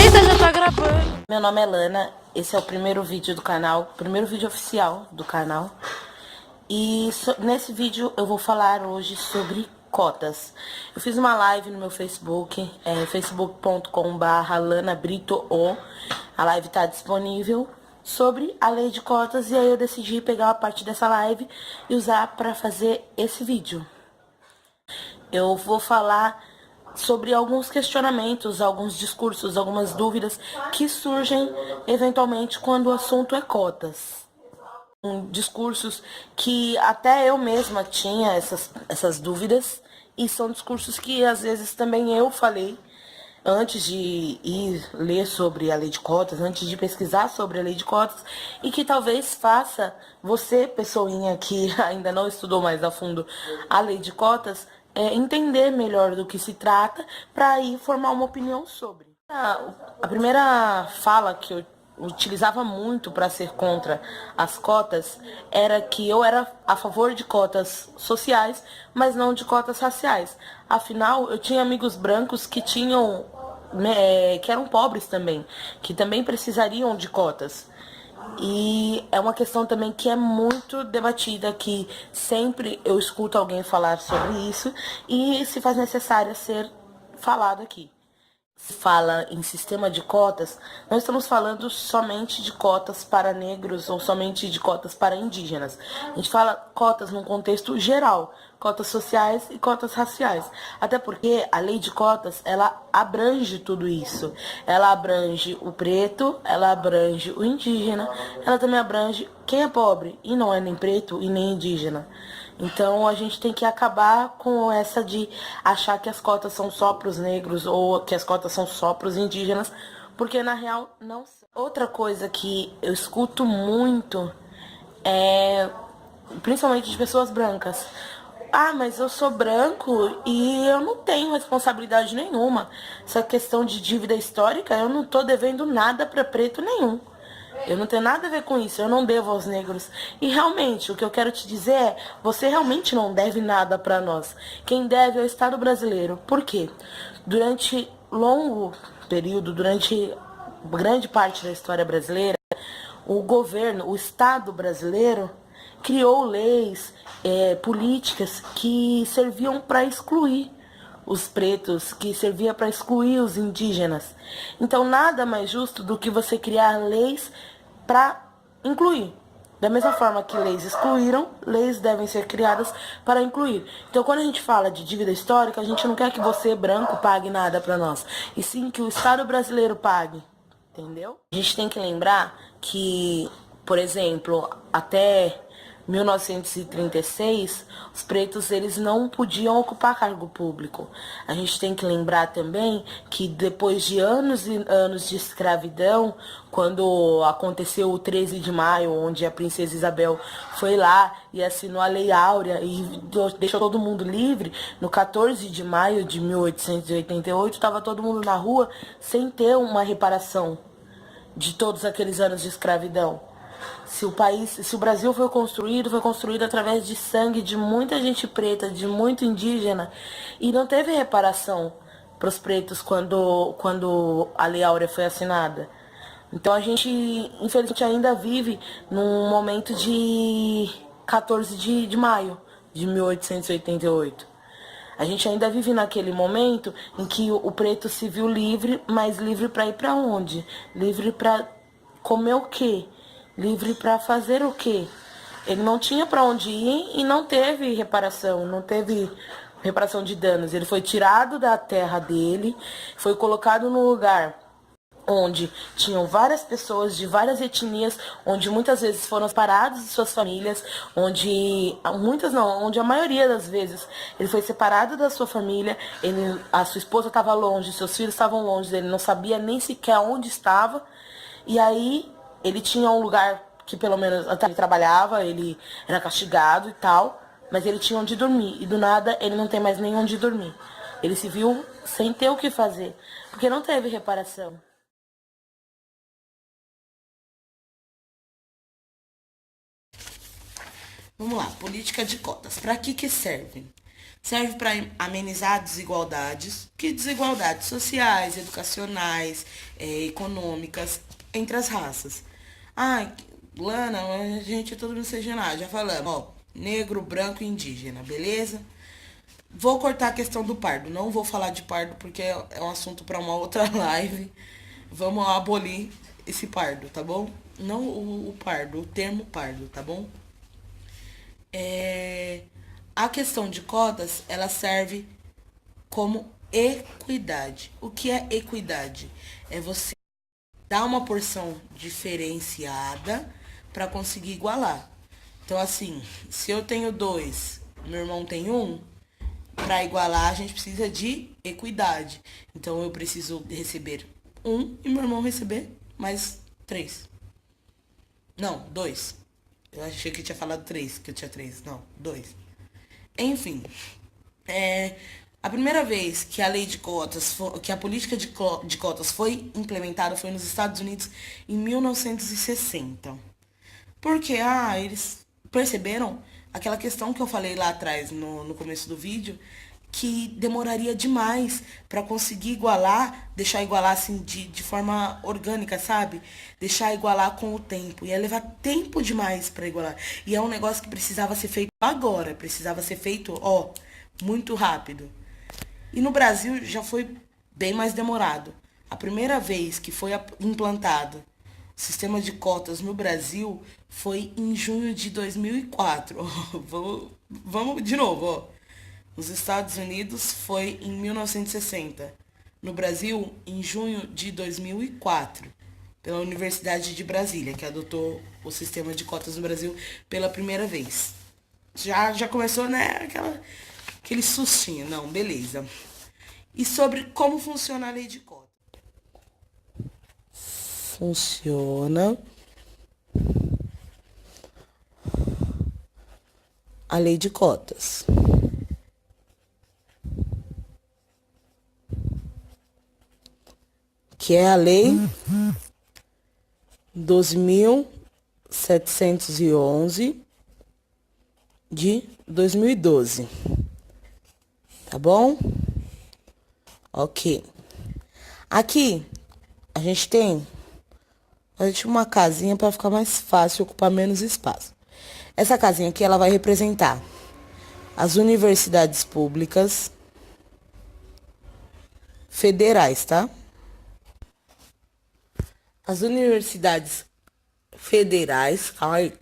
Eita, já tá gravando. Meu nome é Lana, esse é o primeiro vídeo do canal, primeiro vídeo oficial do canal. E nesse vídeo eu vou falar hoje sobre cotas. Eu fiz uma live no meu Facebook, facebook.com/lanabrito. A live tá disponível sobre a lei de cotas e aí eu decidi pegar a parte dessa live e usar para fazer esse vídeo. Eu vou falar sobre alguns questionamentos, alguns discursos, algumas dúvidas que surgem eventualmente quando o assunto é cotas. Discursos que até eu mesma tinha essas dúvidas e são discursos que às vezes também eu falei antes de ir ler sobre a lei de cotas, antes de pesquisar sobre a lei de cotas, e que talvez faça você, pessoinha que ainda não estudou mais a fundo a lei de cotas, entender melhor do que se trata para aí formar uma opinião sobre. A primeira fala que eu utilizava muito para ser contra as cotas era que eu era a favor de cotas sociais, mas não de cotas raciais. Afinal, eu tinha amigos brancos que tinham, que eram pobres também, que também precisariam de cotas. E é uma questão também que é muito debatida, que sempre eu escuto alguém falar sobre isso e se faz necessário ser falado aqui. Se fala em sistema de cotas, não estamos falando somente de cotas para negros ou somente de cotas para indígenas. A gente fala cotas num contexto geral, cotas sociais e cotas raciais. Até porque a lei de cotas, ela abrange tudo isso. Ela abrange o preto, ela abrange o indígena, ela também abrange quem é pobre e não é nem preto e nem indígena. Então a gente tem que acabar com essa de achar que as cotas são só para os negros ou que as cotas são só para os indígenas, porque na real não são. Outra coisa que eu escuto muito é, principalmente de pessoas brancas. Ah, mas eu sou branco e eu não tenho responsabilidade nenhuma. Essa questão de dívida histórica, eu não tô devendo nada para preto nenhum. Eu não tenho nada a ver com isso, eu não devo aos negros. E realmente, o que eu quero te dizer é, você realmente não deve nada para nós. Quem deve é o Estado brasileiro. Por quê? Durante longo período, durante grande parte da história brasileira, o governo, o Estado brasileiro, criou leis, políticas que serviam para excluir os pretos, que servia para excluir os indígenas. Então, nada mais justo do que você criar leis para incluir. Da mesma forma que leis excluíram, leis devem ser criadas para incluir. Então, quando a gente fala de dívida histórica, a gente não quer que você, branco, pague nada para nós, e sim que o Estado brasileiro pague. Entendeu? A gente tem que lembrar que, por exemplo, até 1936, os pretos eles não podiam ocupar cargo público. A gente tem que lembrar também que depois de anos e anos de escravidão, quando aconteceu o 13 de maio, onde a princesa Isabel foi lá e assinou a Lei Áurea e deixou todo mundo livre, no 14 de maio de 1888, estava todo mundo na rua sem ter uma reparação de todos aqueles anos de escravidão. Se o Brasil foi construído através de sangue de muita gente preta, de muito indígena, e não teve reparação para os pretos quando a Lei Áurea foi assinada. Então a gente, infelizmente, ainda vive num momento de 14 de maio de 1888. A gente ainda vive naquele momento em que o preto se viu livre, mas livre para ir para onde? Livre para comer o quê? Livre para fazer o quê? Ele não tinha para onde ir e não teve reparação, não teve reparação de danos. Ele foi tirado da terra dele, foi colocado num lugar onde tinham várias pessoas de várias etnias, onde muitas vezes foram separados de suas famílias, onde a maioria das vezes ele foi separado da sua família, a sua esposa estava longe, seus filhos estavam longe, ele não sabia nem sequer onde estava, e aí ele tinha um lugar que pelo menos até ele trabalhava, ele era castigado e tal, mas ele tinha onde dormir, e do nada ele não tem mais nem onde dormir. Ele se viu sem ter o que fazer, porque não teve reparação. Vamos lá, política de cotas. Para que serve? Serve para amenizar desigualdades, que desigualdades sociais, educacionais, econômicas, entre as raças. Ah, Lana, a gente é todo miscigenado, já falamos, ó, negro, branco e indígena, beleza? Vou cortar a questão do pardo, não vou falar de pardo porque é um assunto para uma outra live. Vamos abolir esse pardo, tá bom? Não o pardo, o termo pardo, tá bom? A questão de cotas, ela serve como equidade. O que é equidade? É você dar uma porção diferenciada para conseguir igualar. Então, assim, se eu tenho dois, meu irmão tem um, para igualar a gente precisa de equidade. Então, eu preciso receber um e meu irmão receber mais três. Não, dois. Eu achei que eu tinha falado três, que eu tinha três. Não, dois. Enfim, a primeira vez que a lei de cotas, que a política de cotas foi implementada foi nos Estados Unidos em 1960. Porque, eles perceberam aquela questão que eu falei lá atrás, no começo do vídeo, que demoraria demais para conseguir igualar, deixar igualar assim de forma orgânica, sabe? Deixar igualar com o tempo. Ia levar tempo demais para igualar. E é um negócio que precisava ser feito agora, precisava ser feito, ó, muito rápido. E no Brasil já foi bem mais demorado. A primeira vez que foi implantado o sistema de cotas no Brasil foi em junho de 2004. Vamos de novo, ó. Nos Estados Unidos foi em 1960. No Brasil, em junho de 2004, pela Universidade de Brasília, que adotou o sistema de cotas no Brasil pela primeira vez. Já começou, né, aquele sustinho. Não, beleza. E sobre como funciona a lei de cotas. Funciona a lei de cotas. Que é a lei 12.711 de 2012. Tá bom? Ok. Aqui a gente tem uma casinha para ficar mais fácil, ocupar menos espaço. Essa casinha aqui ela vai representar as universidades públicas federais, tá? As universidades federais. Calma aí.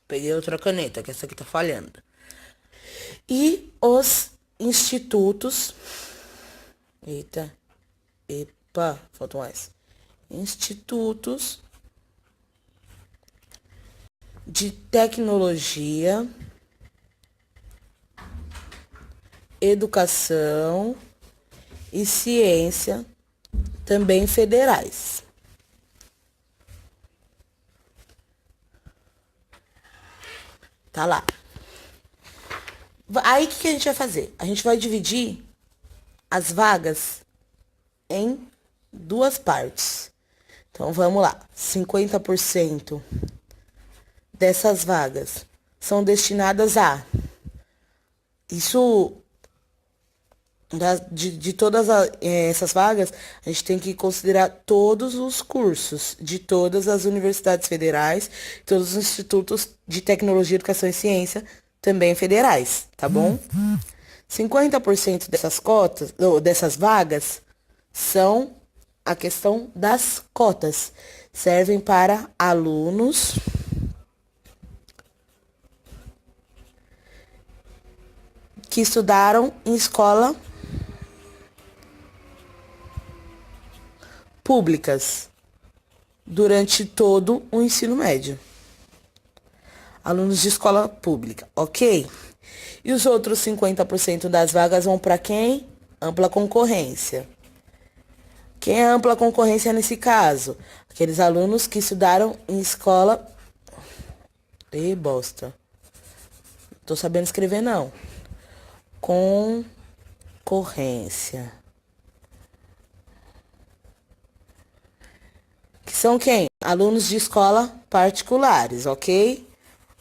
Peguei outra caneta, que essa aqui tá falhando. E os institutos. Eita. Epa, faltam mais. Institutos de tecnologia, educação e ciência, também federais. Tá lá. Aí o que a gente vai fazer? A gente vai dividir as vagas em duas partes. Então vamos lá. 50% dessas vagas são destinadas a... Isso... De todas essas vagas, a gente tem que considerar todos os cursos de todas as universidades federais, todos os institutos de tecnologia, educação e ciência, também federais, tá bom? 50% dessas cotas, ou dessas vagas, são a questão das cotas. Servem para alunos que estudaram em escola públicas durante todo o ensino médio. Alunos de escola pública, ok? E os outros 50% das vagas vão para quem? Ampla concorrência. Quem é ampla concorrência nesse caso? Aqueles alunos que estudaram em escola... Ih, bosta. Não tô sabendo escrever, não. Concorrência. Que são quem? Alunos de escola particulares, ok?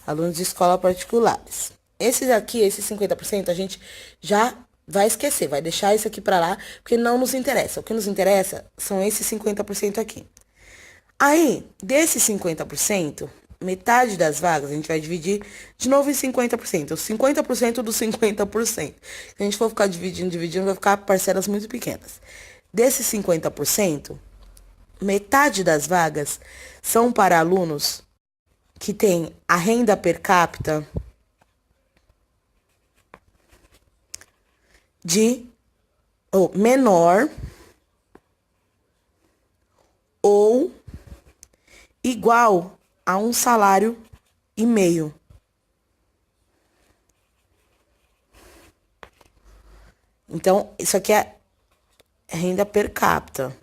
Alunos de escola particulares. Esses aqui, esses 50%, a gente já vai esquecer, vai deixar isso aqui pra lá, porque não nos interessa. O que nos interessa são esses 50% aqui. Aí, desses 50%, metade das vagas a gente vai dividir de novo em 50%. Os 50% dos 50%. Se a gente for ficar dividindo, vai ficar parcelas muito pequenas. Desses 50%, metade das vagas são para alunos que têm a renda per capita de ou menor ou igual a um salário e meio. Então, isso aqui é renda per capita.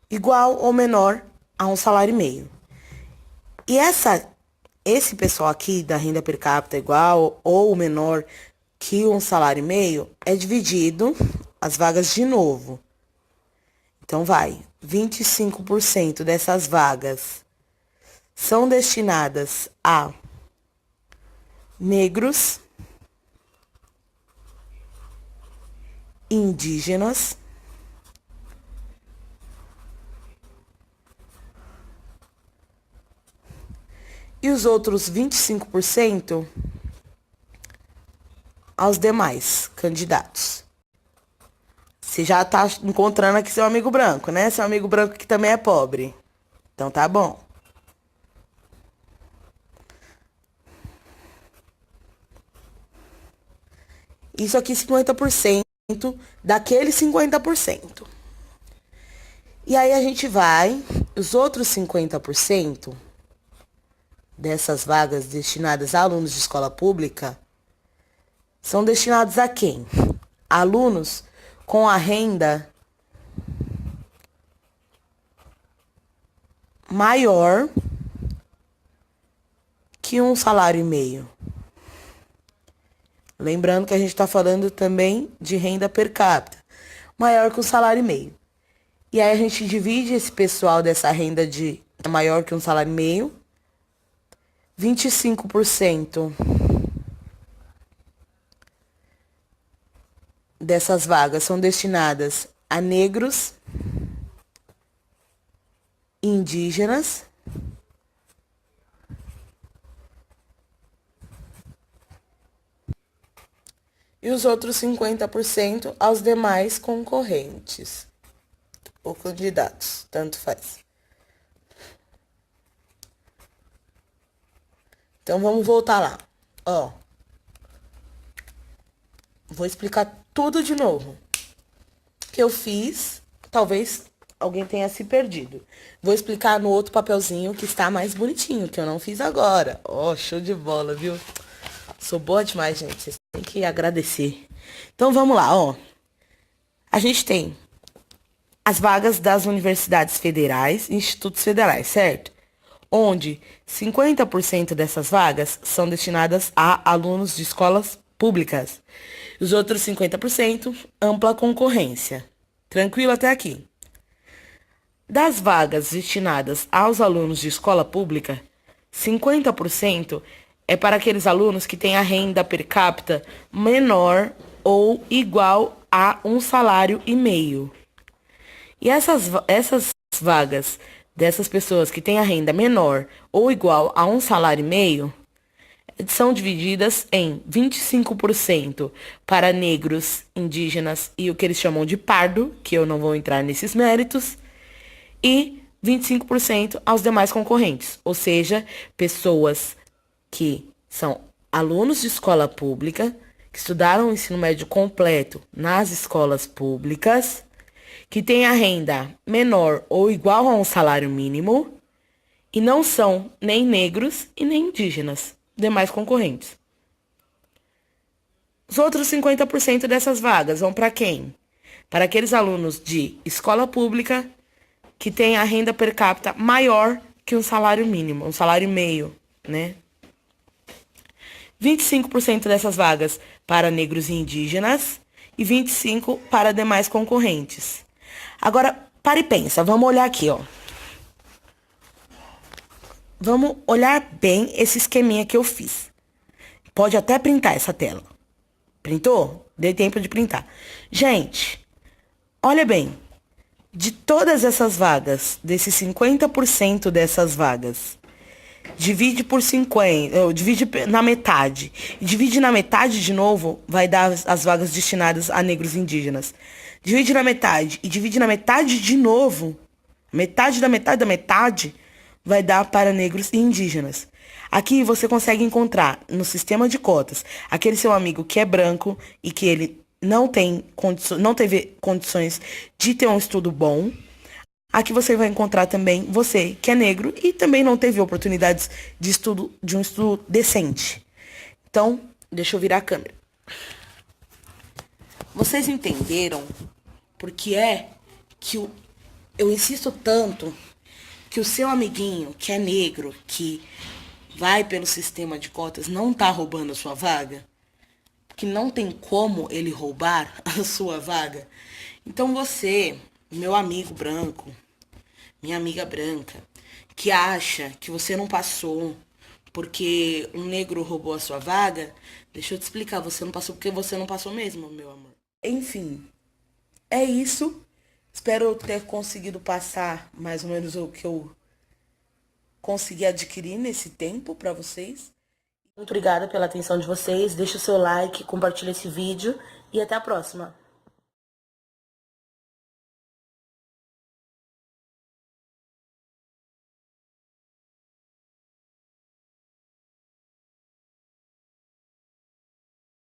Igual ou menor a um salário e meio. E esse pessoal aqui da renda per capita igual ou menor que um salário e meio é dividido as vagas de novo. Então, 25% dessas vagas são destinadas a negros, indígenas, e os outros 25% aos demais candidatos. Você já tá encontrando aqui seu amigo branco, né? Seu amigo branco que também é pobre. Então tá bom. Isso aqui 50% daquele 50%. E aí a gente vai, os outros 50% dessas vagas destinadas a alunos de escola pública são destinados a quem? Alunos com a renda maior que um salário e meio. Lembrando que a gente está falando também de renda per capita, maior que um salário e meio. E aí a gente divide esse pessoal dessa renda de maior que um salário e meio. 25% dessas vagas são destinadas a negros, indígenas e os outros 50% aos demais concorrentes ou candidatos, tanto faz. Então vamos voltar lá. Ó, vou explicar tudo de novo que eu fiz, talvez alguém tenha se perdido. Vou explicar no outro papelzinho que está mais bonitinho, que eu não fiz agora. Ó, show de bola, viu? Sou boa demais, gente. Vocês têm que agradecer. Então vamos lá, ó. A gente tem as vagas das universidades federais e institutos federais, certo? Onde 50% dessas vagas são destinadas a alunos de escolas públicas. Os outros 50%, ampla concorrência. Tranquilo até aqui? Das vagas destinadas aos alunos de escola pública, 50% é para aqueles alunos que têm a renda per capita menor ou igual a um salário e meio. E essas vagas dessas pessoas que têm a renda menor ou igual a um salário e meio são divididas em 25% para negros, indígenas e o que eles chamam de pardo, que eu não vou entrar nesses méritos, e 25% aos demais concorrentes, ou seja, pessoas que são alunos de escola pública, que estudaram o ensino médio completo nas escolas públicas, que têm a renda menor ou igual a um salário mínimo e não são nem negros e nem indígenas, demais concorrentes. Os outros 50% dessas vagas vão para quem? Para aqueles alunos de escola pública que têm a renda per capita maior que um salário mínimo, um salário e meio, né? 25% dessas vagas para negros e indígenas e 25% para demais concorrentes. Agora, para e pensa, vamos olhar aqui, ó. vamos olhar bem esse esqueminha que eu fiz. Pode até printar essa tela. Printou? Dei tempo de printar. Gente, olha bem. De todas essas vagas, desses 50% dessas vagas, divide por 50, divide na metade. E divide na metade de novo, vai dar as vagas destinadas a negros indígenas. Divide na metade e divide na metade de novo. Metade da metade da metade vai dar para negros e indígenas. Aqui você consegue encontrar no sistema de cotas aquele seu amigo que é branco e que ele não teve condições de ter um estudo bom. Aqui você vai encontrar também você que é negro e também não teve oportunidades de um estudo decente. Então, deixa eu virar a câmera. Vocês entenderam por que é que eu insisto tanto que o seu amiguinho que é negro, que vai pelo sistema de cotas, não tá roubando a sua vaga? Que não tem como ele roubar a sua vaga? Então você, meu amigo branco, minha amiga branca, que acha que você não passou porque um negro roubou a sua vaga, deixa eu te explicar, você não passou porque você não passou mesmo, meu amor. Enfim, é isso. Espero ter conseguido passar mais ou menos o que eu consegui adquirir nesse tempo para vocês. Muito obrigada pela atenção de vocês. Deixa o seu like, compartilha esse vídeo e até a próxima.